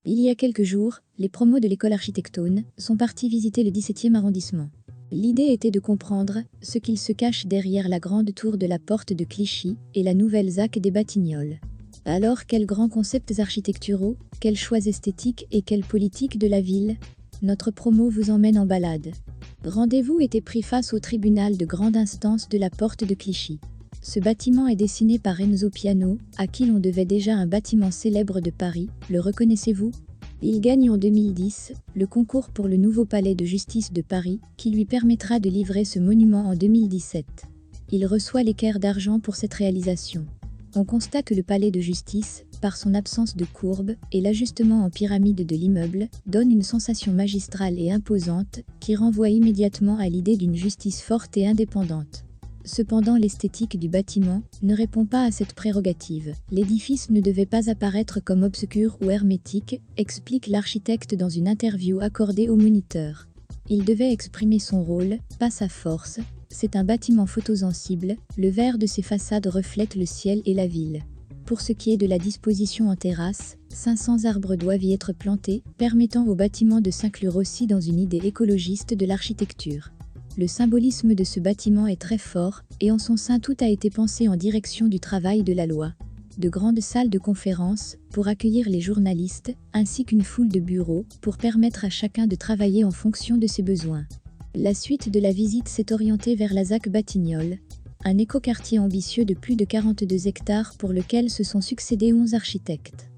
Il y a quelques jours, les promos de l'école Architectone sont partis visiter le 17e arrondissement. L'idée était de comprendre ce qu'il se cache derrière la grande tour de la porte de Clichy et la nouvelle ZAC des Batignolles. Alors, quels grands concepts architecturaux, quels choix esthétiques et quelle politique de la ville? Notre promo vous emmène en balade. Rendez-vous était pris face au tribunal de grande instance de la porte de Clichy. Ce bâtiment est dessiné par Enzo Piano, à qui l'on devait déjà un bâtiment célèbre de Paris, le reconnaissez-vous? Il gagne en 2010 le concours pour le nouveau palais de justice de Paris, qui lui permettra de livrer ce monument en 2017. Il reçoit l'équerre d'argent pour cette réalisation. On constate que le palais de justice, par son absence de courbe et l'ajustement en pyramide de l'immeuble, donne une sensation magistrale et imposante qui renvoie immédiatement à l'idée d'une justice forte et indépendante. Cependant, l'esthétique du bâtiment ne répond pas à cette prérogative. L'édifice ne devait pas apparaître comme obscur ou hermétique, explique l'architecte dans une interview accordée au Moniteur. Il devait exprimer son rôle, pas sa force. C'est un bâtiment photosensible, le vert de ses façades reflète le ciel et la ville. Pour ce qui est de la disposition en terrasse, 500 arbres doivent y être plantés, permettant au bâtiment de s'inclure aussi dans une idée écologiste de l'architecture. Le symbolisme de ce bâtiment est très fort, et en son sein tout a été pensé en direction du travail de la loi. De grandes salles de conférence, pour accueillir les journalistes, ainsi qu'une foule de bureaux, pour permettre à chacun de travailler en fonction de ses besoins. La suite de la visite s'est orientée vers la ZAC Batignolles, un écoquartier ambitieux de plus de 42 hectares pour lequel se sont succédés 11 architectes.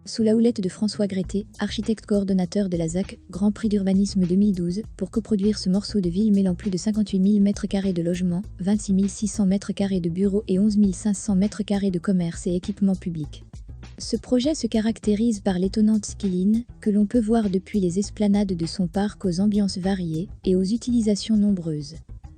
Sous la houlette de François Grété, architecte coordonnateur de la ZAC, Grand Prix d'urbanisme 2012, pour coproduire ce morceau de ville mêlant plus de 58 000 m² de logements, 26 600 m² de bureaux et 11 500 m² de commerce et équipements publics. Ce projet se caractérise par l'étonnante skyline, que l'on peut voir depuis les esplanades de son parc aux ambiances variées et aux utilisations nombreuses.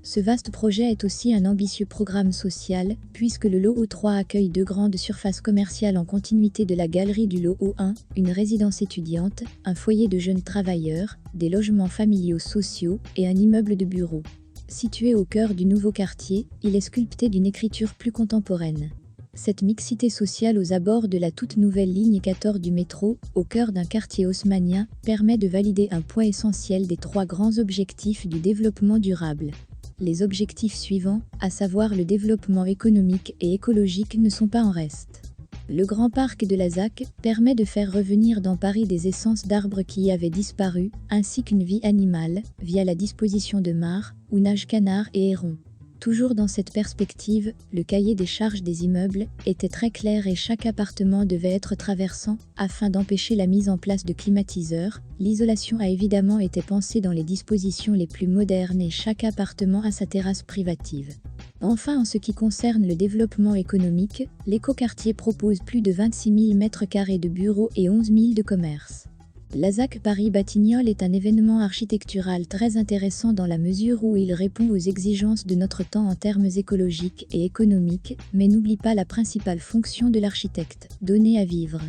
Ce vaste projet est aussi un ambitieux programme social, puisque le lot O3 accueille 2 grandes surfaces commerciales en continuité de la galerie du lot O1, une résidence étudiante, un foyer de jeunes travailleurs, des logements familiaux sociaux et un immeuble de bureaux. Situé au cœur du nouveau quartier, il est sculpté d'une écriture plus contemporaine. Cette mixité sociale aux abords de la toute nouvelle ligne 14 du métro, au cœur d'un quartier haussmannien, permet de valider un point essentiel des 3 grands objectifs du développement durable. Les objectifs suivants, à savoir le développement économique et écologique, ne sont pas en reste. Le grand parc de la ZAC permet de faire revenir dans Paris des essences d'arbres qui y avaient disparu, ainsi qu'une vie animale, via la disposition de mares, où nagent canards et hérons. Toujours dans cette perspective, le cahier des charges des immeubles était très clair et chaque appartement devait être traversant, afin d'empêcher la mise en place de climatiseurs. L'isolation a évidemment été pensée dans les dispositions les plus modernes et chaque appartement a sa terrasse privative. Enfin, en ce qui concerne le développement économique, l'écoquartier propose plus de 26 000 m² de bureaux et 11 000 de commerces. La ZAC Paris-Batignolles est un événement architectural très intéressant dans la mesure où il répond aux exigences de notre temps en termes écologiques et économiques, mais n'oublie pas la principale fonction de l'architecte, donner à vivre.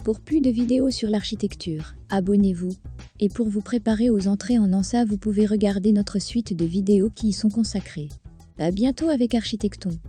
Pour plus de vidéos sur l'architecture, abonnez-vous. Et pour vous préparer aux entrées en ANSA, vous pouvez regarder notre suite de vidéos qui y sont consacrées. À bientôt avec Architectone.